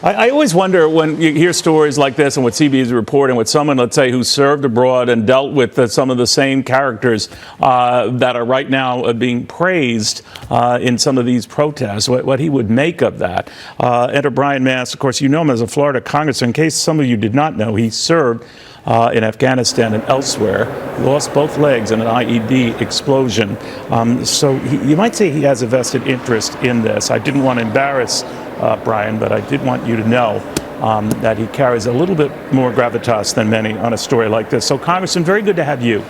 I always wonder when you hear stories like this and what CB is reporting with someone, let's say, who served abroad and dealt with some of the same characters that are right now being praised in some of these protests, what he would make of that. Enter Brian Mast. Of course, you know him as a Florida congressman. In case some of you did not know, he served in Afghanistan and elsewhere, lost both legs in an IED explosion. So you might say he has a vested interest in this. I didn't want to embarrass Brian, but I did want you to know that he carries a little bit more gravitas than many on a story like this. So, Congressman, very good to have you.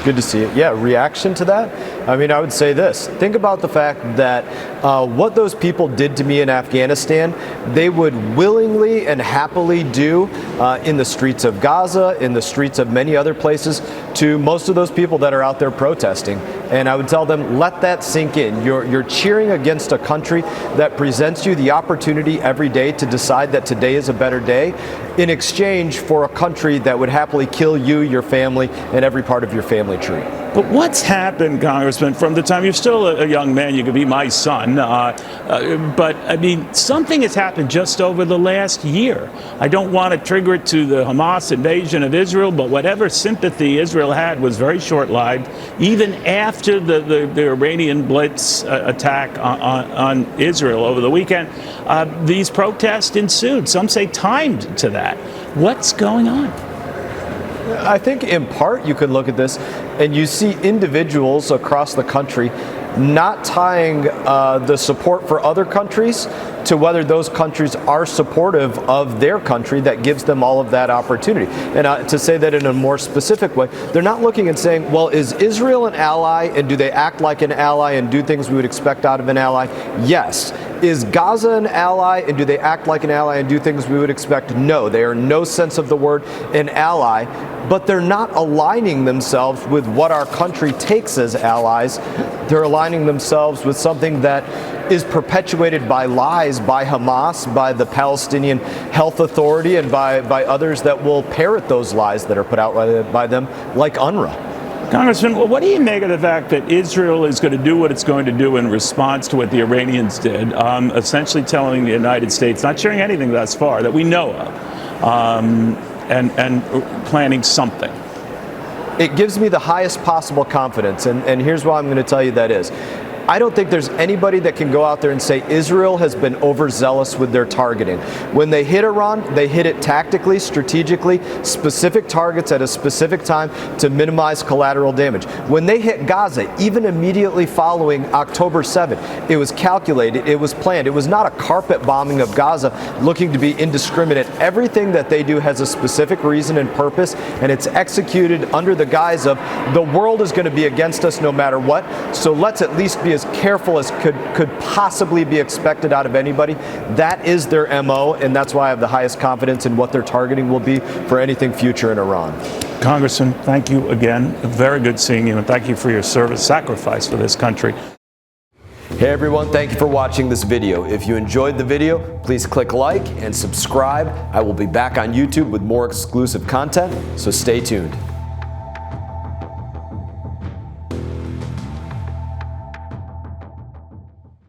Good to see it. Yeah, reaction to that? I mean, I would say this. Think about the fact that what those people did to me in Afghanistan, they would willingly and happily do in the streets of Gaza, in the streets of many other places, to most of those people that are out there protesting. And I would tell them, let that sink in. You're cheering against a country that presents you the opportunity every day to decide that today is a better day, in exchange for a country that would happily kill you, your family, and every part of your family tree. But what's happened, Congressman, from the time you're still a young man, you could be my son, but I mean, something has happened just over the last year. I don't want to trigger it to the Hamas invasion of Israel, but whatever sympathy Israel had was very short-lived. Even after the Iranian blitz attack on Israel over the weekend, these protests ensued. Some say timed to that. What's going on? I think in part you could look at this and you see individuals across the country not tying the support for other countries to whether those countries are supportive of their country that gives them all of that opportunity. And to say that in a more specific way, they're not looking and saying, well, is Israel an ally and do they act like an ally and do things we would expect out of an ally? Yes. Is Gaza an ally and do they act like an ally and do things we would expect? No. They are in no sense of the word an ally, but they're not aligning themselves with what our country takes as allies. They're aligning themselves with something that is perpetuated by lies by Hamas, by the Palestinian Health Authority, and by others that will parrot those lies that are put out by them, like UNRWA. Congressman, what do you make of the fact that Israel is going to do what it's going to do in response to what the Iranians did, essentially telling the United States, not sharing anything thus far that we know of, and planning something? It gives me the highest possible confidence, and here's why I'm going to tell you that is. I don't think there's anybody that can go out there and say Israel has been overzealous with their targeting. When they hit Iran, they hit it tactically, strategically, specific targets at a specific time to minimize collateral damage. When they hit Gaza, even immediately following October 7th, it was calculated, it was planned. It was not a carpet bombing of Gaza looking to be indiscriminate. Everything that they do has a specific reason and purpose, and it's executed under the guise of the world is going to be against us no matter what, so let's at least be as careful as could possibly be expected out of anybody. That is their MO, and that's why I have the highest confidence in what their targeting will be for anything future in Iran. Congressman, thank you again. Very good seeing you, and thank you for your service, sacrifice for this country. Hey everyone, thank you for watching this video. If you enjoyed the video, please click like and subscribe. I will be back on YouTube with more exclusive content, so stay tuned.